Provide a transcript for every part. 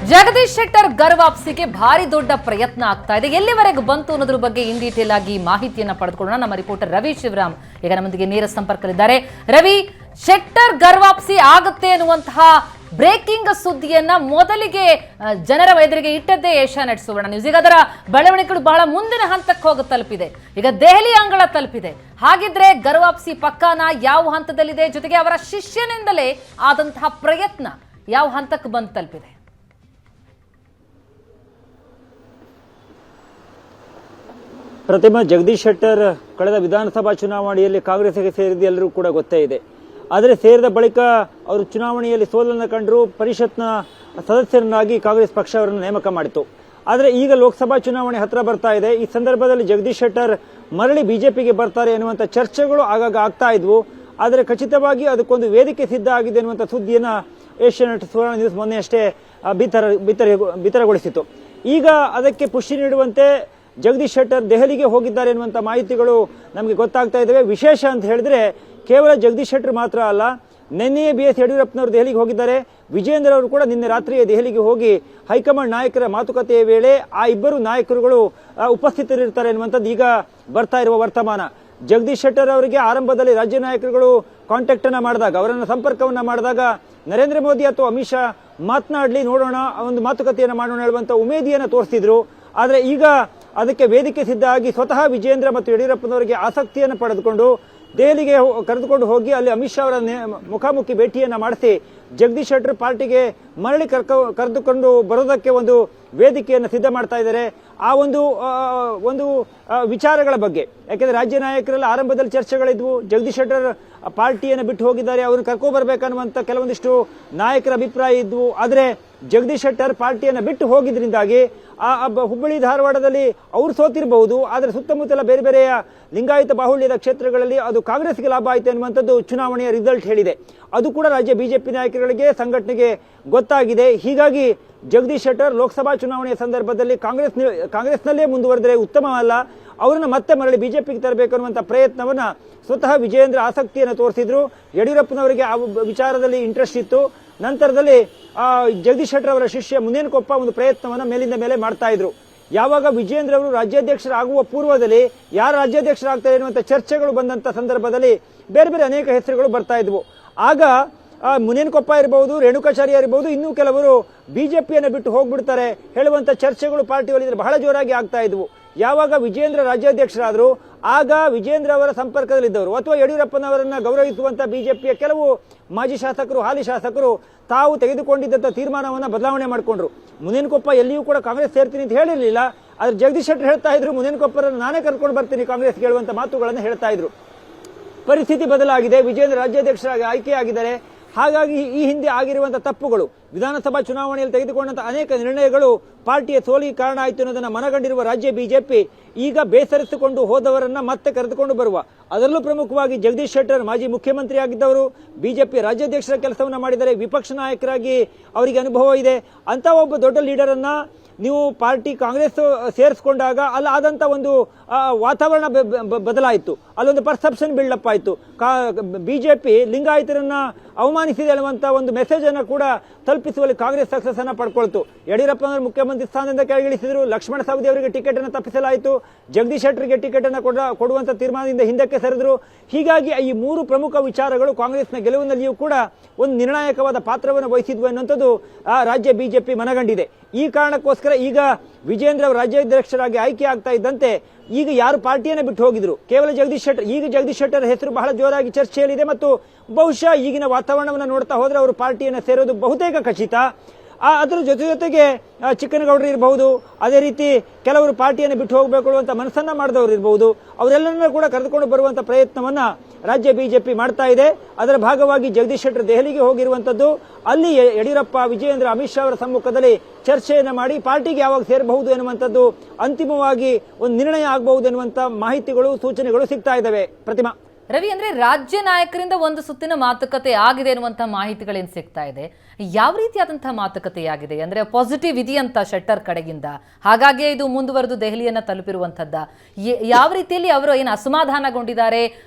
ಜಗದೀಶ್ ಶೆಟ್ಟರ್ ಗರ್ವಾಪ್ಸಿಗೆ ಭಾರಿ ದೊಡ್ಡ ಪ್ರಯತ್ನ ಆಗ್ತಾ ಇದೆ. ಎಲ್ಲಿವರೆಗೆ ಬಂತು ಅನ್ನೋದ್ರ ಬಗ್ಗೆ ಇನ್ ಡೀಟೇಲ್ ಆಗಿ ಮಾಹಿತಿಯನ್ನ ಪಡೆದುಕೊಳ್ಳೋಣ. ನಮ್ಮ ರಿಪೋರ್ಟರ್ ರವಿ ಶಿವರಾಮ್ ಈಗ ನಮ್ಮೊಂದಿಗೆ ನೇರ ಸಂಪರ್ಕದಲ್ಲಿದ್ದಾರೆ. ರವಿ, ಶೆಟ್ಟರ್ ಗರ್ವಾಪ್ಸಿ ಆಗುತ್ತೆ ಅನ್ನುವಂತಹ ಬ್ರೇಕಿಂಗ್ ಸುದ್ದಿಯನ್ನ ಮೊದಲಿಗೆ ಜನರ ಎದುರಿಗೆ ಇಟ್ಟದ್ದೇ ಏಷ್ಯಾನೆಟ್ ಸುವರ್ಣ ನ್ಯೂಸ್. ಈಗ ಅದರ ಬೆಳವಣಿಗೆಗಳು ಬಹಳ ಮುಂದಿನ ಹಂತಕ್ಕೆ ಹೋಗಿ ತಲುಪಿದೆ. ಈಗ ದೆಹಲಿ ಅಂಗಳ ತಲುಪಿದೆ. ಹಾಗಿದ್ರೆ ಗರ್ವಾಪ್ಸಿ ಪಕ್ಕಾನ ಯಾವ ಹಂತದಲ್ಲಿದೆ, ಜೊತೆಗೆ ಅವರ ಶಿಷ್ಯನಿಂದಲೇ ಆದಂತಹ ಪ್ರಯತ್ನ ಯಾವ ಹಂತಕ್ಕೆ ಬಂದು ತಲುಪಿದೆ? ಪ್ರತಿಮಾ, ಜಗದೀಶ್ ಶೆಟ್ಟರ್ ಕಳೆದ ವಿಧಾನಸಭಾ ಚುನಾವಣೆಯಲ್ಲಿ ಕಾಂಗ್ರೆಸ್ಗೆ ಸೇರಿದ ಎಲ್ಲರೂ ಕೂಡ ಗೊತ್ತೇ ಇದೆ. ಆದರೆ ಸೇರಿದ ಬಳಿಕ ಅವರು ಚುನಾವಣೆಯಲ್ಲಿ ಸೋಲನ್ನು ಕಂಡರು. ಪರಿಷತ್ನ ಸದಸ್ಯರನ್ನಾಗಿ ಕಾಂಗ್ರೆಸ್ ಪಕ್ಷ ಅವರನ್ನು ನೇಮಕ ಮಾಡಿತು. ಆದರೆ ಈಗ ಲೋಕಸಭಾ ಚುನಾವಣೆ ಹತ್ರ ಬರ್ತಾ ಇದೆ. ಈ ಸಂದರ್ಭದಲ್ಲಿ ಜಗದೀಶ್ ಶೆಟ್ಟರ್ ಮರಳಿ ಬಿಜೆಪಿಗೆ ಬರ್ತಾರೆ ಎನ್ನುವಂಥ ಚರ್ಚೆಗಳು ಆಗಾಗ ಆಗ್ತಾ ಇದ್ವು. ಆದರೆ ಖಚಿತವಾಗಿ ಅದಕ್ಕೊಂದು ವೇದಿಕೆ ಸಿದ್ಧ ಆಗಿದೆ ಎನ್ನುವಂಥ ಸುದ್ದಿಯನ್ನ ಏಷ್ಯಾನೆಟ್ ಸುವರ್ಣ ನ್ಯೂಸ್ ಮೊನ್ನೆಯಷ್ಟೇ ಬಿತ್ತರಗೊಳಿಸಿತು. ಈಗ ಅದಕ್ಕೆ ಪುಷ್ಟಿ ನೀಡುವಂತೆ ಜಗದೀಶ್ ಶೆಟ್ಟರ್ ದೆಹಲಿಗೆ ಹೋಗಿದ್ದಾರೆ ಎನ್ನುವಂಥ ಮಾಹಿತಿಗಳು ನಮಗೆ ಗೊತ್ತಾಗ್ತಾ ಇದ್ದಾವೆ. ವಿಶೇಷ ಅಂತ ಹೇಳಿದ್ರೆ ಕೇವಲ ಜಗದೀಶ್ ಶೆಟ್ಟರ್ ಮಾತ್ರ ಅಲ್ಲ, ನಿನ್ನೆಯೇ BS ಯಡಿಯೂರಪ್ಪನವರು ದೆಹಲಿಗೆ ಹೋಗಿದ್ದಾರೆ. ವಿಜೇಂದ್ರ ಅವರು ಕೂಡ ನಿನ್ನೆ ರಾತ್ರಿಯೇ ದೆಹಲಿಗೆ ಹೋಗಿ ಹೈಕಮಾಂಡ್ ನಾಯಕರ ಮಾತುಕತೆಯ ವೇಳೆ ಆ ಇಬ್ಬರು ನಾಯಕರುಗಳು ಉಪಸ್ಥಿತರಿರ್ತಾರೆ ಎನ್ನುವಂಥದ್ದು ಈಗ ಬರ್ತಾ ಇರುವ ವರ್ತಮಾನ. ಜಗದೀಶ್ ಶೆಟ್ಟರ್ ಅವರಿಗೆ ಆರಂಭದಲ್ಲಿ ರಾಜ್ಯ ನಾಯಕರುಗಳು ಕಾಂಟ್ಯಾಕ್ಟ್ ಅನ್ನ ಮಾಡಿದಾಗ, ಅವರನ್ನ ಸಂಪರ್ಕವನ್ನ ಮಾಡಿದಾಗ ನರೇಂದ್ರ ಮೋದಿ ಅಥವಾ ಅಮಿತ್ ಶಾ ಮಾತನಾಡಲಿ, ನೋಡೋಣ, ಒಂದು ಮಾತುಕತೆಯನ್ನು ಮಾಡೋಣ ಹೇಳುವಂತ ಉಮೇದಿಯನ್ನು ತೋರಿಸಿದ್ರು. ಆದರೆ ಈಗ ಅದಕ್ಕೆ ವೇದಿಕೆ ಸಿದ್ಧ ಆಗಿ ಸ್ವತಃ ವಿಜೇಂದ್ರ ಮತ್ತು ಯಡಿಯೂರಪ್ಪನವರಿಗೆ ಆಸಕ್ತಿಯನ್ನು ಪಡೆದುಕೊಂಡು ದೆಹಲಿಗೆ ಕರೆದುಕೊಂಡು ಹೋಗಿ ಅಲ್ಲಿ ಅಮಿತ್ ಶಾ ಅವರ ಮುಖಾಮುಖಿ ಭೇಟಿಯನ್ನ ಮಾಡಿಸಿ ಜಗದೀಶ್ ಶೆಟ್ಟರ್ ಪಾರ್ಟಿಗೆ ಮರಳಿ ಕರೆದುಕೊಂಡು ಬರೋದಕ್ಕೆ ಒಂದು ವೇದಿಕೆಯನ್ನು ಸಿದ್ಧ ಮಾಡ್ತಾ ಇದ್ದಾರೆ. ಆ ಒಂದು ವಿಚಾರಗಳ ಬಗ್ಗೆ, ಯಾಕೆಂದ್ರೆ ರಾಜ್ಯ ನಾಯಕರೆಲ್ಲ ಆರಂಭದಲ್ಲಿ ಚರ್ಚೆಗಳಿದ್ವು. ಜಗದೀಶ್ ಶೆಟ್ಟರ್ ಪಾರ್ಟಿಯನ್ನು ಬಿಟ್ಟು ಹೋಗಿದ್ದಾರೆ, ಅವ್ರನ್ನ ಕರ್ಕೊಬರ್ಬೇಕನ್ನುವಂತ ಕೆಲವೊಂದಿಷ್ಟು ನಾಯಕರ ಅಭಿಪ್ರಾಯ ಇದ್ವು. ಆದರೆ ಜಗದೀಶ್ ಶೆಟ್ಟರ್ ಪಾರ್ಟಿಯನ್ನು ಬಿಟ್ಟು ಹೋಗಿದ್ರಿಂದಾಗಿ ಹುಬ್ಬಳ್ಳಿ ಧಾರವಾಡದಲ್ಲಿ ಅವರು ಸೋತಿರಬಹುದು, ಆದರೆ ಸುತ್ತಮುತ್ತಲ ಬೇರೆ ಬೇರೆಯ ಲಿಂಗಾಯತ ಬಾಹುಳ್ಯದ ಕ್ಷೇತ್ರಗಳಲ್ಲಿ ಅದು ಕಾಂಗ್ರೆಸ್ಗೆ ಲಾಭ ಆಯಿತು ಎನ್ನುವಂಥದ್ದು ಚುನಾವಣೆಯ ರಿಸಲ್ಟ್ ಹೇಳಿದೆ. ಅದು ಕೂಡ ರಾಜ್ಯ ಬಿಜೆಪಿ ನಾಯಕರುಗಳಿಗೆ, ಸಂಘಟನೆಗೆ ಗೊತ್ತಾಗಿದೆ. ಹೀಗಾಗಿ ಜಗದೀಶ್ ಶೆಟ್ಟರ್ ಲೋಕಸಭಾ ಚುನಾವಣೆಯ ಸಂದರ್ಭದಲ್ಲಿ ಕಾಂಗ್ರೆಸ್ನಲ್ಲೇ ಮುಂದುವರೆದರೆ ಉತ್ತಮವಲ್ಲ, ಅವರನ್ನು ಮತ್ತೆ ಮರಳಿ ಬಿಜೆಪಿಗೆ ತರಬೇಕು ಅನ್ನುವಂಥ ಪ್ರಯತ್ನವನ್ನ ಸ್ವತಃ ವಿಜಯೇಂದ್ರ ಆಸಕ್ತಿಯನ್ನು ತೋರಿಸಿದ್ರು. ಯಡಿಯೂರಪ್ಪನವರಿಗೆ ಆ ವಿಚಾರದಲ್ಲಿ ಇಂಟ್ರೆಸ್ಟ್ ಇತ್ತು. ನಂತರದಲ್ಲಿ ಜಗದೀಶ್ ಶೆಟ್ಟರ್ ಅವರ ಶಿಷ್ಯ ಮುನೇನಕೊಪ್ಪ ಒಂದು ಪ್ರಯತ್ನವನ್ನ ಮೇಲಿಂದ ಮೇಲೆ ಮಾಡ್ತಾ ಇದ್ರು. ಯಾವಾಗ ವಿಜೇಂದ್ರ ಅವರು ರಾಜ್ಯಾಧ್ಯಕ್ಷರಾಗುವ ಪೂರ್ವದಲ್ಲಿ ಯಾರು ರಾಜ್ಯಾಧ್ಯಕ್ಷರಾಗ್ತಾರೆ ಎನ್ನುವಂಥ ಚರ್ಚೆಗಳು ಬಂದಂತ ಸಂದರ್ಭದಲ್ಲಿ ಬೇರೆ ಬೇರೆ ಅನೇಕ ಹೆಸರುಗಳು ಬರ್ತಾ ಇದ್ವು. ಆಗ ಮುನೇನಕೊಪ್ಪ ಇರಬಹುದು, ರೇಣುಕಾಚಾರ್ಯ ಇರಬಹುದು, ಇನ್ನೂ ಕೆಲವರು ಬಿಜೆಪಿಯನ್ನು ಬಿಟ್ಟು ಹೋಗ್ಬಿಡ್ತಾರೆ ಹೇಳುವಂತ ಚರ್ಚೆಗಳು ಪಾರ್ಟಿ ವಲಯದಲ್ಲಿ ಬಹಳ ಜೋರಾಗಿ ಆಗ್ತಾ ಇದ್ವು. ಯಾವಾಗ ವಿಜೇಂದ್ರ ರಾಜ್ಯಾಧ್ಯಕ್ಷರಾದ್ರು ಆಗ ವಿಜೇಂದ್ರ ಅವರ ಸಂಪರ್ಕದಲ್ಲಿದ್ದವರು ಅಥವಾ ಯಡಿಯೂರಪ್ಪನವರನ್ನ ಗೌರವಿಸುವಂತ ಬಿಜೆಪಿಯ ಕೆಲವು ಮಾಜಿ ಶಾಸಕರು, ಹಾಲಿ ಶಾಸಕರು ತಾವು ತೆಗೆದುಕೊಂಡಿದ್ದಂಥ ತೀರ್ಮಾನವನ್ನ ಬದಲಾವಣೆ ಮಾಡಿಕೊಂಡ್ರು. ಮುನೇನಕೊಪ್ಪ ಎಲ್ಲಿಯೂ ಕೂಡ ಕಾಂಗ್ರೆಸ್ ಸೇರ್ತೀನಿ ಅಂತ ಹೇಳಿರಲಿಲ್ಲ. ಆದ್ರೆ ಜಗದೀಶ್ ಶೆಟ್ಟರ್ ಹೇಳ್ತಾ ಇದ್ರು, ಮುನೇನಕೊಪ್ಪರನ್ನು ನಾನೇ ಕರ್ಕೊಂಡು ಬರ್ತೀನಿ ಕಾಂಗ್ರೆಸ್ ಹೇಳುವಂತ ಮಾತುಗಳನ್ನು ಹೇಳ್ತಾ ಇದ್ರು. ಪರಿಸ್ಥಿತಿ ಬದಲಾಗಿದೆ, ವಿಜೇಂದ್ರ ರಾಜ್ಯಾಧ್ಯಕ್ಷರಾಗಿ ಆಯ್ಕೆಯಾಗಿದ್ದಾರೆ. ಹಾಗಾಗಿ ಈ ಹಿಂದೆ ಆಗಿರುವಂತಹ ತಪ್ಪುಗಳು, ವಿಧಾನಸಭಾ ಚುನಾವಣೆಯಲ್ಲಿ ತೆಗೆದುಕೊಂಡಂತ ಅನೇಕ ನಿರ್ಣಯಗಳು ಪಾರ್ಟಿಯ ಸೋಲಿಗೆ ಕಾರಣ ಆಯಿತು ಅನ್ನೋದನ್ನ ಮನಗಂಡಿರುವ ರಾಜ್ಯ ಬಿಜೆಪಿ ಈಗ ಬೇಸರಿಸಿಕೊಂಡು ಹೋದವರನ್ನ ಮತ್ತೆ ಕರೆದುಕೊಂಡು ಬರುವ, ಅದರಲ್ಲೂ ಪ್ರಮುಖವಾಗಿ ಜಗದೀಶ್ ಶೆಟ್ಟರ್ ಮಾಜಿ ಮುಖ್ಯಮಂತ್ರಿ ಆಗಿದ್ದವರು, ಬಿಜೆಪಿ ರಾಜ್ಯಾಧ್ಯಕ್ಷರ ಕೆಲಸವನ್ನ ಮಾಡಿದರೆ, ವಿಪಕ್ಷ ನಾಯಕರಾಗಿ ಅವರಿಗೆ ಅನುಭವ ಇದೆ. ಅಂತ ಒಬ್ಬ ದೊಡ್ಡ ಲೀಡರ್ ಅನ್ನ ನೀವು ಪಾರ್ಟಿ ಕಾಂಗ್ರೆಸ್ ಸೇರಿಸಿಕೊಂಡಾಗ ಅಲ್ಲಾದಂತ ಒಂದು ವಾತಾವರಣ ಬದಲಾಯಿತು, ಅಲ್ಲೊಂದು ಪರ್ಸೆಪ್ಷನ್ ಬಿಲ್ಡಪ್ ಆಯಿತು. ಬಿಜೆಪಿ ಲಿಂಗಾಯತರನ್ನ ಅವಮಾನಿಸಿದೆ ಅನ್ನುವಂತ ಒಂದು ಮೆಸೇಜ್ ಅನ್ನು ಕೂಡ ತಲುಪಿಸುವಲ್ಲಿ ಕಾಂಗ್ರೆಸ್ ಸಕ್ಸಸ್ ಅನ್ನ ಪಡ್ಕೊಳ್ತು. ಯಡಿಯೂರಪ್ಪನವರು ಮುಖ್ಯಮಂತ್ರಿ ಸ್ಥಾನದಿಂದ ಕೆಳಗಿಳಿಸಿದ್ರು, ಲಕ್ಷ್ಮಣ ಸವದಿ ಅವರಿಗೆ ಟಿಕೆಟ್ ಅನ್ನು ತಪ್ಪಿಸಲಾಯಿತು, ಜಗದೀಶ್ ಶೆಟ್ಟರ್ಗೆ ಟಿಕೆಟ್ ಅನ್ನು ಕೊಡುವಂತ ತೀರ್ಮಾನದಿಂದ ಹಿಂದಕ್ಕೆ ಸರಿದ್ರು. ಹೀಗಾಗಿ ಈ ಮೂರು ಪ್ರಮುಖ ವಿಚಾರಗಳು ಕಾಂಗ್ರೆಸ್ನ ಗೆಲುವಿನಲ್ಲಿಯೂ ಕೂಡ ಒಂದು ನಿರ್ಣಾಯಕವಾದ ಪಾತ್ರವನ್ನು ವಹಿಸಿದ್ವು ಎನ್ನುವಂಥದ್ದು ರಾಜ್ಯ ಬಿಜೆಪಿ ಮನಗಂಡಿದೆ. ಈ ಕಾರಣಕ್ಕೋಸ್ಕರ ಈಗ ವಿಜೇಂದ್ರ ಅವರು ರಾಜ್ಯಾಧ್ಯಕ್ಷರಾಗಿ ಆಯ್ಕೆ ಆಗ್ತಾ ಇದ್ದಂತೆ ಈಗ ಯಾರು ಪಾರ್ಟಿಯನ್ನು ಬಿಟ್ಟು ಹೋಗಿದ್ರು ಕೇವಲ ಜಗದೀಶ್ ಶೆಟ್ಟರ್, ಈಗ ಜಗದೀಶ್ ಶೆಟ್ಟರ್ ಹೆಸರು ಬಹಳ ಜೋರಾಗಿ ಚರ್ಚೆಯಲ್ಲಿದೆ. ಮತ್ತು ಬಹುಶಃ ಈಗಿನ ವಾತಾವರಣವನ್ನು ನೋಡ್ತಾ ಹೋದ್ರೆ ಅವರು ಪಾರ್ಟಿಯನ್ನು ಸೇರೋದು ಬಹುತೇಕ ಖಚಿತ. ಅದರ ಜೊತೆಗೆ ಚಿಕ್ಕನಗೌಡರು ಇರಬಹುದು, ಅದೇ ರೀತಿ ಕೆಲವರು ಪಾರ್ಟಿಯನ್ನು ಬಿಟ್ಟು ಹೋಗಬೇಕು ಅಂತ ಮನಸ್ಸನ್ನ ಮಾಡಿದವರು ಇರಬಹುದು, ಅವರೆಲ್ಲರನ್ನೂ ಕೂಡ ಕರೆದುಕೊಂಡು ಬರುವಂತ ಪ್ರಯತ್ನವನ್ನ ರಾಜ್ಯ ಬಿಜೆಪಿ ಮಾಡ್ತಾ ಇದೆ. ಅದರ ಭಾಗವಾಗಿ ಜಗದೀಶ್ ಶೆಟ್ಟರ್ ದೆಹಲಿಗೆ ಹೋಗಿರುವಂತದ್ದು, ಅಲ್ಲಿ ಯಡಿಯೂರಪ್ಪ, ವಿಜಯೇಂದ್ರ, ಅಮಿತ್ ಶಾ ಅವರ ಸಮ್ಮುಖದಲ್ಲಿ ಚರ್ಚೆಯನ್ನು ಮಾಡಿ ಪಾರ್ಟಿಗೆ ಯಾವಾಗ ಸೇರಬಹುದು ಎನ್ನುವಂಥದ್ದು ಅಂತಿಮವಾಗಿ ಒಂದು ನಿರ್ಣಯ ಆಗಬಹುದು ಎನ್ನುವಂತ ಮಾಹಿತಿಗಳು, ಸೂಚನೆಗಳು ಸಿಗ್ತಾ ಇದ್ದಾವೆ. ಪ್ರತಿಮಾ, ರವಿ, ಅಂದ್ರೆ ರಾಜ್ಯ ನಾಯಕರಿಂದ ಒಂದು ಸುತ್ತಿನ ಮಾತುಕತೆ ಆಗಿದೆ ಅನ್ನುವಂಥ ಮಾಹಿತಿಗಳೇನು ಸಿಗ್ತಾ ಇದೆ? ಯಾವ ರೀತಿಯಾದಂತಹ ಮಾತುಕತೆ ಆಗಿದೆ? ಅಂದ್ರೆ ಪಾಸಿಟಿವ್ ಇದೆಯಂತ ಶೆಟ್ಟರ್ ಕಡೆಗಿಂದ, ಹಾಗಾಗಿ ಇದು ಮುಂದುವರೆದು ದೆಹಲಿಯನ್ನ ತಲುಪಿರುವಂತದ್ದ? ಯಾವ ರೀತಿಯಲ್ಲಿ ಅವರು ಏನು ಅಸಮಾಧಾನಗೊಂಡಿದ್ದಾರೆ,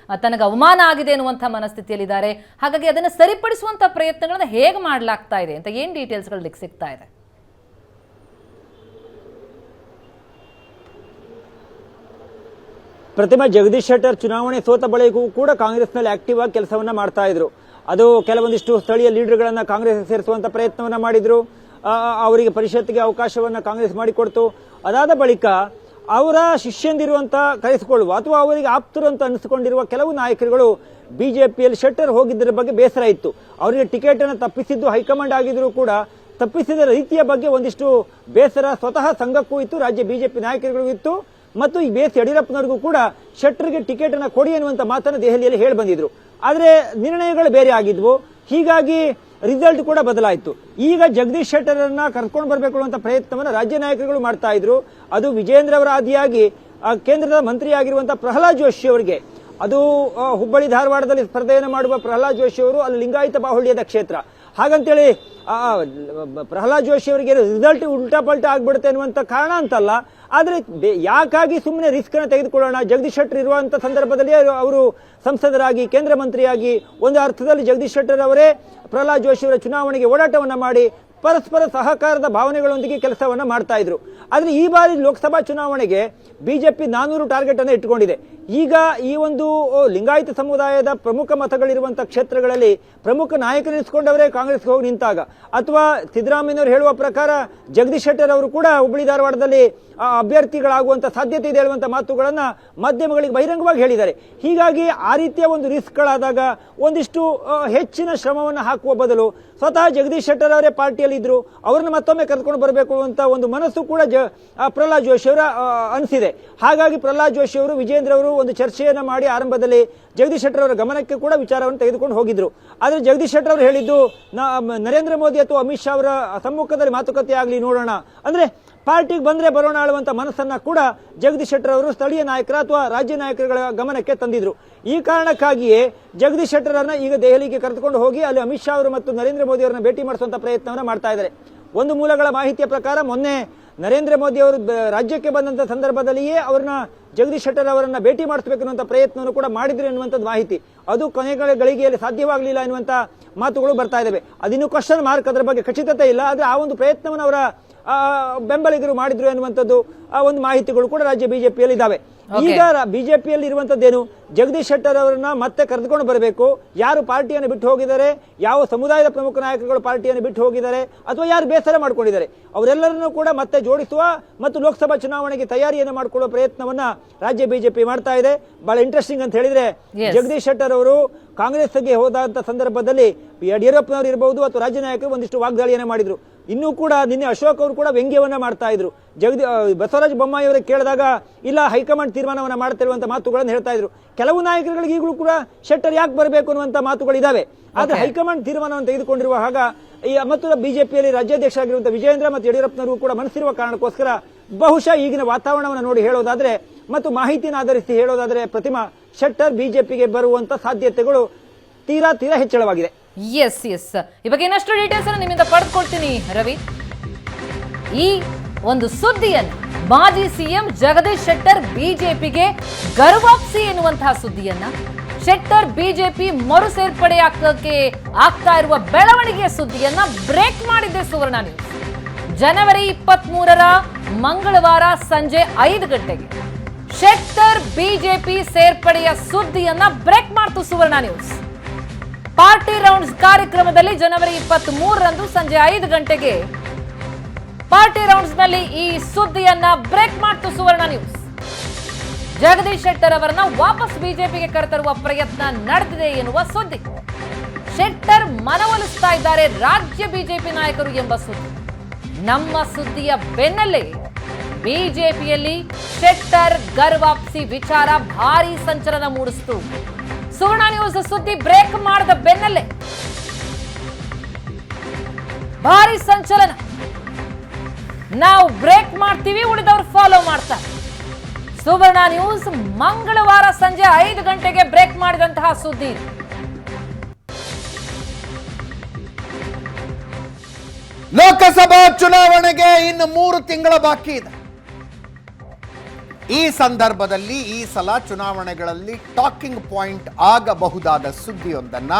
ತನಗೆ ಅವಮಾನ ಆಗಿದೆ ಅನ್ನುವಂಥ ಮನಸ್ಥಿತಿಯಲ್ಲಿದ್ದಾರೆ, ಹಾಗಾಗಿ ಅದನ್ನು ಸರಿಪಡಿಸುವಂತ ಪ್ರಯತ್ನಗಳನ್ನ ಹೇಗೆ ಮಾಡಲಾಗ್ತಾ ಇದೆ ಅಂತ ಏನು ಡೀಟೇಲ್ಸ್ಗಳು ಸಿಗ್ತಾ ಇದೆ? ಪ್ರತಿಮಾ ಜಗದೀಶ್ ಶೆಟ್ಟರ್ ಚುನಾವಣೆ ಸೋತ ಬಳಿಕೂ ಕೂಡ ಕಾಂಗ್ರೆಸ್ನಲ್ಲಿ ಆಕ್ಟಿವ್ ಆಗಿ ಕೆಲಸವನ್ನ ಮಾಡ್ತಾ ಇದ್ರು. ಅದು ಕೆಲವೊಂದಿಷ್ಟು ಸ್ಥಳೀಯ ಲೀಡರ್ಗಳನ್ನ ಕಾಂಗ್ರೆಸ್ ಸೇರಿಸುವಂತ ಪ್ರಯತ್ನವನ್ನ ಮಾಡಿದ್ರು. ಅವರಿಗೆ ಪರಿಷತ್ಗೆ ಅವಕಾಶವನ್ನ ಕಾಂಗ್ರೆಸ್ ಮಾಡಿಕೊಡ್ತು. ಅದಾದ ಬಳಿಕ ಅವರ ಶಿಷ್ಯಂದಿರುವಂತ ಕರೆಸಿಕೊಳ್ಳುವ ಅಥವಾ ಅವರಿಗೆ ಆಪ್ತರು ಅಂತ ಅನಿಸಿಕೊಂಡಿರುವ ಕೆಲವು ನಾಯಕರುಗಳು ಬಿಜೆಪಿಯಲ್ಲಿ ಶೆಟ್ಟರ್ ಹೋಗಿದ್ದರ ಬಗ್ಗೆ ಬೇಸರ ಇತ್ತು. ಅವರಿಗೆ ಟಿಕೆಟ್ ಅನ್ನು ತಪ್ಪಿಸಿದ್ದು ಹೈಕಮಾಂಡ್ ಆಗಿದ್ರು ಕೂಡ ತಪ್ಪಿಸಿದ ರೀತಿಯ ಬಗ್ಗೆ ಒಂದಿಷ್ಟು ಬೇಸರ ಸ್ವತಃ ಸಂಘಕ್ಕೂ ಇತ್ತು, ರಾಜ್ಯ ಬಿಜೆಪಿ ನಾಯಕರಿಗೂ ಇತ್ತು. ಮತ್ತು ಈ ಬೇಸ್ ಯಡಿಯೂರಪ್ಪನವರಿಗೂ ಕೂಡ ಶೆಟ್ಟರ್ಗೆ ಟಿಕೆಟ್ ಅನ್ನು ಕೊಡಿ ಅನ್ನುವಂತ ಮಾತನ್ನು ದೆಹಲಿಯಲ್ಲಿ ಹೇಳಿ ಬಂದಿದ್ರು. ಆದರೆ ನಿರ್ಣಯಗಳು ಬೇರೆ ಆಗಿದ್ವು. ಹೀಗಾಗಿ ರಿಸಲ್ಟ್ ಕೂಡ ಬದಲಾಯಿತು. ಈಗ ಜಗದೀಶ್ ಶೆಟ್ಟರ್ ಅನ್ನ ಕರ್ಕೊಂಡು ಬರಬೇಕು ಅನ್ನುವಂತ ಪ್ರಯತ್ನವನ್ನು ರಾಜ್ಯ ನಾಯಕರುಗಳು ಮಾಡ್ತಾ ಇದ್ರು. ಅದು ವಿಜೇಂದ್ರ ಅವರ ಆದಿಯಾಗಿ ಕೇಂದ್ರದ ಮಂತ್ರಿ ಆಗಿರುವಂತಹ ಪ್ರಹ್ಲಾದ್ ಜೋಶಿ ಅವರಿಗೆ, ಅದು ಹುಬ್ಬಳ್ಳಿ ಧಾರವಾಡದಲ್ಲಿ ಸ್ಪರ್ಧೆಯನ್ನು ಮಾಡುವ ಪ್ರಹ್ಲಾದ್ ಜೋಶಿ ಅವರು ಅಲ್ಲಿ ಲಿಂಗಾಯತ ಬಾಹುಳ್ಯದ ಕ್ಷೇತ್ರ. ಹಾಗಂತೇಳಿ ಪ್ರಹ್ಲಾದ್ ಜೋಶಿ ಅವರಿಗೆ ರಿಸಲ್ಟ್ ಉಲ್ಟಾ ಪಲ್ಟಾ ಆಗ್ಬಿಡುತ್ತೆ ಅನ್ನುವಂತ ಕಾರಣ ಅಂತಲ್ಲ. ಆದ್ರೆ ಯಾಕಾಗಿ ಸುಮ್ಮನೆ ರಿಸ್ಕ್ ಅನ್ನು ತೆಗೆದುಕೊಳ್ಳೋಣ. ಜಗದೀಶ್ ಶೆಟ್ಟರ್ ಇರುವಂತ ಸಂದರ್ಭದಲ್ಲಿ ಅವರು ಸಂಸದರಾಗಿ ಕೇಂದ್ರ ಮಂತ್ರಿಯಾಗಿ ಒಂದು ಅರ್ಥದಲ್ಲಿ ಜಗದೀಶ್ ಶೆಟ್ಟರ್ ಅವರೇ ಪ್ರಹ್ಲಾದ್ ಜೋಶಿ ಅವರ ಚುನಾವಣೆಗೆ ಓಡಾಟವನ್ನ ಮಾಡಿ ಪರಸ್ಪರ ಸಹಕಾರದ ಭಾವನೆಗಳೊಂದಿಗೆ ಕೆಲಸವನ್ನ ಮಾಡ್ತಾ ಇದ್ರು. ಆದ್ರೆ ಈ ಬಾರಿ ಲೋಕಸಭಾ ಚುನಾವಣೆಗೆ ಬಿಜೆಪಿ 400 ಟಾರ್ಗೆಟ್ ಅನ್ನು ಇಟ್ಟುಕೊಂಡಿದೆ. ಈಗ ಈ ಒಂದು ಲಿಂಗಾಯತ ಸಮುದಾಯದ ಪ್ರಮುಖ ಮತಗಳಿರುವಂತಹ ಕ್ಷೇತ್ರಗಳಲ್ಲಿ ಪ್ರಮುಖ ನಾಯಕರೆನಿಸಿಕೊಂಡವರೇ ಕಾಂಗ್ರೆಸ್ಗೆ ಹೋಗಿ ನಿಂತಾಗ, ಅಥವಾ ಸಿದ್ದರಾಮಯ್ಯನವರು ಹೇಳುವ ಪ್ರಕಾರ ಜಗದೀಶ್ ಶೆಟ್ಟರ್ ಅವರು ಕೂಡ ಹುಬ್ಬಳ್ಳಿ ಧಾರವಾಡದಲ್ಲಿ ಅಭ್ಯರ್ಥಿಗಳಾಗುವಂತ ಸಾಧ್ಯತೆ ಇದೆ ಹೇಳುವಂತ ಮಾತುಗಳನ್ನ ಮಾಧ್ಯಮಗಳಿಗೆ ಬಹಿರಂಗವಾಗಿ ಹೇಳಿದ್ದಾರೆ. ಹೀಗಾಗಿ ಆ ರೀತಿಯ ಒಂದು ರಿಸ್ಕ್ಗಳಾದಾಗ ಒಂದಿಷ್ಟು ಹೆಚ್ಚಿನ ಶ್ರಮವನ್ನು ಹಾಕುವ ಬದಲು ಸ್ವತಃ ಜಗದೀಶ್ ಶೆಟ್ಟರ್ ಅವರೇ ಪಾರ್ಟಿಯಲ್ಲಿ ಇದ್ರು, ಅವರನ್ನು ಮತ್ತೊಮ್ಮೆ ಕರೆದುಕೊಂಡು ಬರಬೇಕು ಅಂತ ಒಂದು ಮನಸ್ಸು ಕೂಡ ಪ್ರಹ್ಲಾದ್ ಜೋಶಿ ಅವರ ಅನಿಸಿದೆ. ಹಾಗಾಗಿ ಪ್ರಹ್ಲಾದ್ ಜೋಶಿ ಅವರು ವಿಜೇಂದ್ರ ಅವರು ಒಂದು ಚರ್ಚೆಯನ್ನ ಮಾಡಿ ಆರಂಭದಲ್ಲಿ ಜಗದೀಶ್ ಶೆಟ್ಟರ್ ಅವರ ಗಮನಕ್ಕೆ ಕೂಡ ವಿಚಾರವನ್ನು ತೆಗೆದುಕೊಂಡು ಹೋಗಿದ್ರು. ಆದ್ರೆ ಜಗದೀಶ್ ಶೆಟ್ಟರ್ ಅವರು ಹೇಳಿದ್ದು ನರೇಂದ್ರ ಮೋದಿ ಅಥವಾ ಅಮಿತ್ ಶಾ ಅವರ ಸಮ್ಮುಖದಲ್ಲಿ ಮಾತುಕತೆ ಆಗಲಿ ನೋಡೋಣ, ಅಂದ್ರೆ ಪಾರ್ಟಿಗೆ ಬಂದ್ರೆ ಬರೋಣ ಆಳುವಂತ ಮನಸ್ಸನ್ನ ಕೂಡ ಜಗದೀಶ್ ಶೆಟ್ಟರ್ ಅವರು ಸ್ಥಳೀಯ ನಾಯಕರ ಅಥವಾ ರಾಜ್ಯ ನಾಯಕರುಗಳ ಗಮನಕ್ಕೆ ತಂದಿದ್ರು. ಈ ಕಾರಣಕ್ಕಾಗಿಯೇ ಜಗದೀಶ್ ಶೆಟ್ಟರ್ ಅವರನ್ನ ಈಗ ದೆಹಲಿಗೆ ಕರೆದುಕೊಂಡು ಹೋಗಿ ಅಲ್ಲಿ ಅಮಿತ್ ಶಾ ಅವರು ಮತ್ತು ನರೇಂದ್ರ ಮೋದಿ ಅವರನ್ನ ಭೇಟಿ ಮಾಡಿಸುವಂತ ಪ್ರಯತ್ನವನ್ನ ಮಾಡ್ತಾ ಇದ್ದಾರೆ. ಒಂದು ಮೂಲಗಳ ಮಾಹಿತಿಯ ಪ್ರಕಾರ ಮೊನ್ನೆ ನರೇಂದ್ರ ಮೋದಿ ಅವರು ರಾಜ್ಯಕ್ಕೆ ಬಂದಂತ ಸಂದರ್ಭದಲ್ಲಿಯೇ ಅವರನ್ನ ಜಗದೀಶ್ ಶೆಟ್ಟರ್ ಅವರನ್ನ ಭೇಟಿ ಮಾಡಿಸಬೇಕು ಅನ್ನುವಂತ ಪ್ರಯತ್ನವನ್ನು ಕೂಡ ಮಾಡಿದ್ರು ಎನ್ನುವಂಥದ್ದು ಮಾಹಿತಿ. ಅದು ಕೊನೆಗಳ ಗಳಿಗೆಯಲ್ಲಿ ಸಾಧ್ಯವಾಗಲಿಲ್ಲ ಎನ್ನುವಂತ ಮಾತುಗಳು ಬರ್ತಾ ಇದ್ದಾವೆ. ಅದಿನ್ನೂ ಕ್ವಶನ್ ಮಾರ್ಕ್, ಅದರ ಬಗ್ಗೆ ಖಚಿತತೆ ಇಲ್ಲ. ಆದ್ರೆ ಆ ಒಂದು ಪ್ರಯತ್ನವನ್ನು ಅವರ ಬೆಂಬಲಿಗರು ಮಾಡಿದ್ರು ಎನ್ನುವಂಥದ್ದು ಒಂದು ಮಾಹಿತಿಗಳು ಕೂಡ ರಾಜ್ಯ ಬಿಜೆಪಿಯಲ್ಲಿ ಇದಾವೆ. ಈಗ ಬಿಜೆಪಿಯಲ್ಲಿ ಇರುವಂತದ್ದೇನು, ಜಗದೀಶ್ ಶೆಟ್ಟರ್ ಅವರನ್ನ ಮತ್ತೆ ಕರೆದುಕೊಂಡು ಬರಬೇಕು. ಯಾರು ಪಾರ್ಟಿಯನ್ನು ಬಿಟ್ಟು ಹೋಗಿದ್ದಾರೆ, ಯಾವ ಸಮುದಾಯದ ಪ್ರಮುಖ ನಾಯಕರುಗಳು ಪಾರ್ಟಿಯನ್ನು ಬಿಟ್ಟು ಹೋಗಿದ್ದಾರೆ ಅಥವಾ ಯಾರು ಬೇಸರ ಮಾಡ್ಕೊಂಡಿದ್ದಾರೆ, ಅವರೆಲ್ಲರನ್ನೂ ಕೂಡ ಮತ್ತೆ ಜೋಡಿಸುವ ಮತ್ತು ಲೋಕಸಭಾ ಚುನಾವಣೆಗೆ ತಯಾರಿಯನ್ನು ಮಾಡಿಕೊಳ್ಳುವ ಪ್ರಯತ್ನವನ್ನ ರಾಜ್ಯ ಬಿಜೆಪಿ ಮಾಡ್ತಾ ಇದೆ. ಬಹಳ ಇಂಟ್ರೆಸ್ಟಿಂಗ್ ಅಂತ ಹೇಳಿದ್ರೆ, ಜಗದೀಶ್ ಶೆಟ್ಟರ್ ಅವರು ಕಾಂಗ್ರೆಸ್ಗೆ ಹೋದಂತ ಸಂದರ್ಭದಲ್ಲಿ ಯಡಿಯೂರಪ್ಪನವರು ಇರಬಹುದು ಅಥವಾ ರಾಜ್ಯ ನಾಯಕರು ಒಂದಿಷ್ಟು ವಾಗ್ದಾಳಿಯನ್ನ ಮಾಡಿದ್ರು. ಇನ್ನೂ ಕೂಡ ನಿನ್ನೆ ಅಶೋಕ್ ಅವರು ಕೂಡ ವ್ಯಂಗ್ಯವನ್ನ ಮಾಡ್ತಾ ಇದ್ರು. ಬಸವರಾಜ ಬೊಮ್ಮಾಯಿ ಅವರಿಗೆ ಕೇಳಿದಾಗ ಇಲ್ಲ ಹೈಕಮಾಂಡ್ ತೀರ್ಮಾನವನ್ನ ಮಾಡ್ತಿರುವಂತ ಮಾತುಗಳನ್ನು ಹೇಳ್ತಾ ಇದ್ರು. ಕೆಲವು ನಾಯಕರುಗಳಿಗೆ ಈಗಲೂ ಕೂಡ ಶೆಟ್ಟರ್ ಯಾಕೆ ಬರಬೇಕು ಅನ್ನುವಂತ ಮಾತುಗಳಿದಾವೆ. ಆದ್ರೆ ಹೈಕಮಾಂಡ್ ತೀರ್ಮಾನವನ್ನು ತೆಗೆದುಕೊಂಡಿರುವ ಹಾಗ ಮತ್ತು ಬಿಜೆಪಿಯಲ್ಲಿ ರಾಜ್ಯಾಧ್ಯಕ್ಷರಾಗಿರುವಂತಹ ವಿಜೇಂದ್ರ ಮತ್ತು ಯಡಿಯೂರಪ್ಪನವರು ಕೂಡ ಮನಸ್ಸಿರುವ ಕಾರಣಕ್ಕೋಸ್ಕರ ಬಹುಶಃ ಈಗಿನ ವಾತಾವರಣವನ್ನು ನೋಡಿ ಹೇಳೋದಾದ್ರೆ ಮತ್ತು ಮಾಹಿತಿನ ಆಧರಿಸಿ ಹೇಳೋದಾದ್ರೆ ಪ್ರತಿಮಾ ಶೆಟ್ಟರ್ ಬಿಜೆಪಿಗೆ ಬರುವಂತ ಸಾಧ್ಯತೆಗಳು ತೀರಾ ಹೆಚ್ಚಳವಾಗಿದೆ. ಎಸ್ ಈ ಬಗ್ಗೆ ಇನ್ನಷ್ಟು ಡೀಟೇಲ್ಸ್ ಅನ್ನು ನಿಮ್ಮಿಂದ ಪಡೆದುಕೊಳ್ತೀನಿ ರವಿ. ಈ ಒಂದು ಸುದ್ದಿಯನ್ನು ಮಾಜಿ ಸಿಎಂ ಜಗದೀಶ್ ಶೆಟ್ಟರ್ ಬಿಜೆಪಿಗೆ ಗರ್ವಾಪ್ಸಿ ಎನ್ನುವಂತಹ ಸುದ್ದಿಯನ್ನ, ಶೆಟ್ಟರ್ ಬಿಜೆಪಿ ಮರು ಸೇರ್ಪಡೆ ಆಗ್ತಾ ಇರುವ ಬೆಳವಣಿಗೆಯ ಸುದ್ದಿಯನ್ನ ಬ್ರೇಕ್ ಮಾಡಿದೆ ಸುವರ್ಣ ನ್ಯೂಸ್. ಜನವರಿ 23ರ ಮಂಗಳವಾರ ಸಂಜೆ 5 ಗಂಟೆಗೆ ಶೆಟ್ಟರ್ ಬಿಜೆಪಿ ಸೇರ್ಪಡೆಯ ಸುದ್ದಿಯನ್ನ ಬ್ರೇಕ್ ಮಾಡ್ತು ಸುವರ್ಣ ನ್ಯೂಸ್. ಪಾರ್ಟಿ ರೌಂಡ್ಸ್ ಕಾರ್ಯಕ್ರಮದಲ್ಲಿ ಜನವರಿ 23ರಂದು ಸಂಜೆ 5 ಗಂಟೆಗೆ ಪಾರ್ಟಿ ರೌಂಡ್ಸ್ ನಲ್ಲಿ ಈ ಸುದ್ದಿಯನ್ನ ಬ್ರೇಕ್ ಮಾಡ್ತು ಸುವರ್ಣ ನ್ಯೂಸ್. ಜಗದೀಶ್ ಶೆಟ್ಟರ್ ಅವರನ್ನ ವಾಪಸ್ ಬಿಜೆಪಿಗೆ ಕರೆತರುವ ಪ್ರಯತ್ನ ನಡೆದಿದೆ ಎನ್ನುವ ಸುದ್ದಿ. ಶೆಟ್ಟರ್ ಮನವೊಲಿಸ್ತಾ ಇದ್ದಾರೆ ರಾಜ್ಯ ಬಿಜೆಪಿ ನಾಯಕರು ಎಂಬ ಸುದ್ದಿ. ನಮ್ಮ ಸುದ್ದಿಯ ಬೆನ್ನಲ್ಲೇ ಬಿಜೆಪಿಯಲ್ಲಿ ಶೆಟ್ಟರ್ ಗರ್ವಾಪ್ಸಿ ವಿಚಾರ ಭಾರಿ ಸಂಚಲನ ಮೂಡಿಸಿತು. ಸುವರ್ಣ ನ್ಯೂಸ್ ಸುದ್ದಿ ಬ್ರೇಕ್ ಮಾಡಿದ ಬೆನ್ನಲ್ಲೇ ಭಾರಿ ಸಂಚಲನ. ನಾವು ಬ್ರೇಕ್ ಮಾಡ್ತೀವಿ, ಉಳಿದವರು ಫಾಲೋ ಮಾಡ್ತಾರೆ. ಸುವರ್ಣ ನ್ಯೂಸ್ ಮಂಗಳವಾರ ಸಂಜೆ 5 ಗಂಟೆಗೆ ಬ್ರೇಕ್ ಮಾಡಿದಂತಹ ಸುದ್ದಿ. ಲೋಕಸಭಾ ಚುನಾವಣೆಗೆ ಇನ್ನು 3 ತಿಂಗಳ ಬಾಕಿ ಇದೆ. ಈ ಸಂದರ್ಭದಲ್ಲಿ ಈ ಸಲ ಚುನಾವಣೆಗಳಲ್ಲಿ ಟಾಕಿಂಗ್ ಪಾಯಿಂಟ್ ಆಗಬಹುದಾದ ಸುದ್ದಿಯೊಂದನ್ನ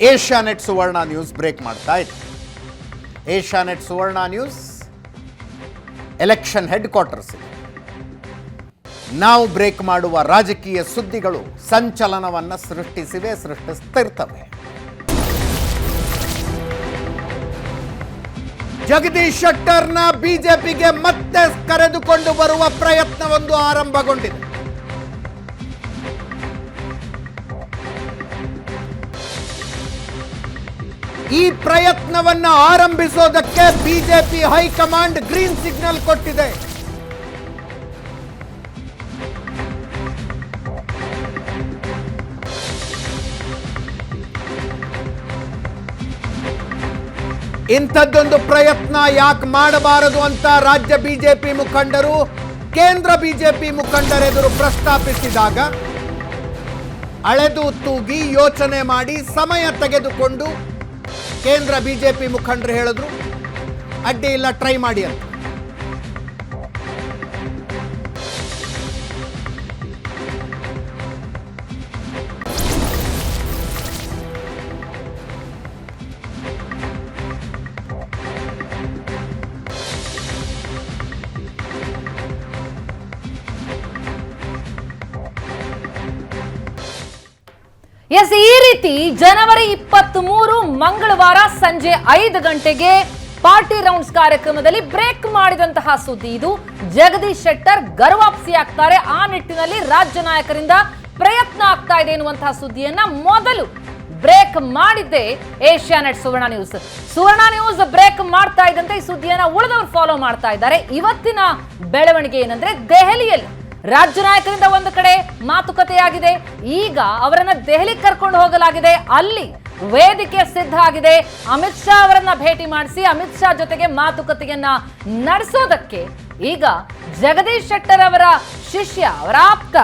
ಏಷ್ಯಾನೆಟ್ ಸುವರ್ಣ ನ್ಯೂಸ್ ಬ್ರೇಕ್ ಮಾಡ್ತಾ ಇದೆ. ಏಷ್ಯಾನೆಟ್ ಸುವರ್ಣ ನ್ಯೂಸ್ ಎಲೆಕ್ಷನ್ ಹೆಡ್ ಕ್ವಾರ್ಟರ್ಸ್ ನಾವು ಬ್ರೇಕ್ ಮಾಡುವ ರಾಜಕೀಯ ಸುದ್ದಿಗಳು ಸಂಚಲನವನ್ನು ಸೃಷ್ಟಿಸ್ತಿರ್ತವೆ. ಜಗದೀಶ್ ಶೆಟ್ಟರ್ನ ಬಿಜೆಪಿಗೆ ಮತ್ತೆ ಕರೆದುಕೊಂಡು ಬರುವ ಪ್ರಯತ್ನವೊಂದು ಆರಂಭಗೊಂಡಿದೆ. ಈ ಪ್ರಯತ್ನವನ್ನು ಆರಂಭಿಸೋದಕ್ಕೆ ಬಿಜೆಪಿ ಹೈಕಮಾಂಡ್ ಗ್ರೀನ್ ಸಿಗ್ನಲ್ ಕೊಟ್ಟಿದೆ. ಇಂಥದ್ದೊಂದು ಪ್ರಯತ್ನ ಯಾಕೆ ಮಾಡಬಾರದು ಅಂತ ರಾಜ್ಯ ಬಿಜೆಪಿ ಮುಖಂಡರು ಕೇಂದ್ರ ಬಿಜೆಪಿ ಮುಖಂಡರೆದುರು ಪ್ರಸ್ತಾಪಿಸಿದಾಗ ಅಳೆದು ತೂಗಿ ಯೋಚನೆ ಮಾಡಿ ಸಮಯ ತೆಗೆದುಕೊಂಡು ಕೇಂದ್ರ ಬಿಜೆಪಿ ಮುಖಂಡರು ಹೇಳಿದ್ರು ಅಡ್ಡಿ ಇಲ್ಲ, ಟ್ರೈ ಮಾಡಿ ಅಂತ. ಎಸ್, ಈ ರೀತಿ ಜನವರಿ 23 ಮಂಗಳವಾರ ಸಂಜೆ 5 ಗಂಟೆಗೆ ಪಾರ್ಟಿ ರೌಂಡ್ಸ್ ಕಾರ್ಯಕ್ರಮದಲ್ಲಿ ಬ್ರೇಕ್ ಮಾಡಿದಂತಹ ಸುದ್ದಿ ಇದು. ಜಗದೀಶ್ ಶೆಟ್ಟರ್ ಗರ್ವಾಪ್ಸಿ ಆಗ್ತಾರೆ, ಆ ನಿಟ್ಟಿನಲ್ಲಿ ರಾಜ್ಯ ನಾಯಕರಿಂದ ಪ್ರಯತ್ನ ಆಗ್ತಾ ಇದೆ ಎನ್ನುವಂತಹ ಸುದ್ದಿಯನ್ನ ಮೊದಲು ಬ್ರೇಕ್ ಮಾಡಿದ್ದೆ ಏಷ್ಯಾನೆಟ್ ಸುವರ್ಣ ನ್ಯೂಸ್. ಸುವರ್ಣ ನ್ಯೂಸ್ ಬ್ರೇಕ್ ಮಾಡ್ತಾ ಇದ್ದಂತೆ ಈ ಸುದ್ದಿಯನ್ನ ಉಳಿದವರು ಫಾಲೋ ಮಾಡ್ತಾ ಇದ್ದಾರೆ. ಇವತ್ತಿನ ಬೆಳವಣಿಗೆ ಏನಂದ್ರೆ, ದೆಹಲಿಯಲ್ಲಿ ರಾಜ್ಯ ನಾಯಕರಿಂದ ಒಂದು ಕಡೆ ಮಾತುಕತೆಯಾಗಿದೆ. ಈಗ ಅವರನ್ನ ದೆಹಲಿಗೆ ಕರ್ಕೊಂಡು ಹೋಗಲಾಗಿದೆ. ಅಲ್ಲಿ ವೇದಿಕೆ ಸಿದ್ಧ ಆಗಿದೆ. ಅಮಿತ್ ಶಾ ಅವರನ್ನ ಭೇಟಿ ಮಾಡಿಸಿ ಅಮಿತ್ ಶಾ ಜೊತೆಗೆ ಮಾತುಕತೆಯನ್ನ ನಡೆಸೋದಕ್ಕೆ ಈಗ ಜಗದೀಶ್ ಶೆಟ್ಟರ್ ಅವರ ಶಿಷ್ಯ, ಅವರ ಆಪ್ತ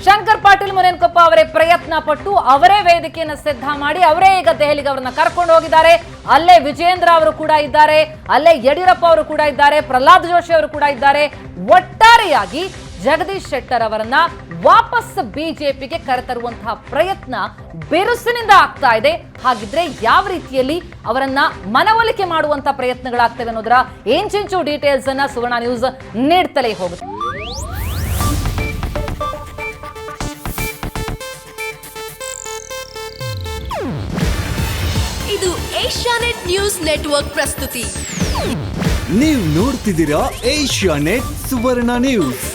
ಶಂಕರ್ ಪಾಟೀಲ್ ಮುನೇನಕೊಪ್ಪ ಅವರೇ ಪ್ರಯತ್ನ ಪಟ್ಟು ಅವರೇ ವೇದಿಕೆಯನ್ನು ಸಿದ್ಧ ಮಾಡಿ ಅವರೇ ಈಗ ದೆಹಲಿಗೆ ಅವರನ್ನ ಕರ್ಕೊಂಡು ಹೋಗಿದ್ದಾರೆ. ಅಲ್ಲೇ ವಿಜೇಂದ್ರ ಅವರು ಕೂಡ ಇದ್ದಾರೆ, ಅಲ್ಲೇ ಯಡಿಯೂರಪ್ಪ ಅವರು ಕೂಡ ಇದ್ದಾರೆ, ಪ್ರಹ್ಲಾದ್ ಜೋಶಿ ಅವರು ಕೂಡ ಇದ್ದಾರೆ. ಒಟ್ಟಾರೆಯಾಗಿ ಜಗದೀಶ್ ಶೆಟ್ಟರ್ ಅವರನ್ನ ವಾಪಸ್ ಬಿಜೆಪಿಗೆ ಕರೆತರುವಂತಹ ಪ್ರಯತ್ನ ಬಿರುಸಿನಿಂದ ಆಗ್ತಾ ಇದೆ. ಹಾಗಿದ್ರೆ ಯಾವ ರೀತಿಯಲ್ಲಿ ಅವರನ್ನ ಮನವೊಲಿಕೆ ಮಾಡುವಂತಹ ಪ್ರಯತ್ನಗಳಾಗ್ತವೆ ಅನ್ನೋದರ ಇಂಚಿಂಚು ಡೀಟೇಲ್ಸ್ ಅನ್ನ ಸುವರ್ಣ ನ್ಯೂಸ್ ನೀಡ್ತಲೇ ಹೋಗುತ್ತೆ. ಇದು ಏಷ್ಯಾನೆಟ್ ನ್ಯೂಸ್ ನೆಟ್ವರ್ಕ್ ಪ್ರಸ್ತುತಿ. ನೀವು ನೋಡ್ತಿದ್ದೀರಾ ಏಷ್ಯಾನೆಟ್ ಸುವರ್ಣ ನ್ಯೂಸ್.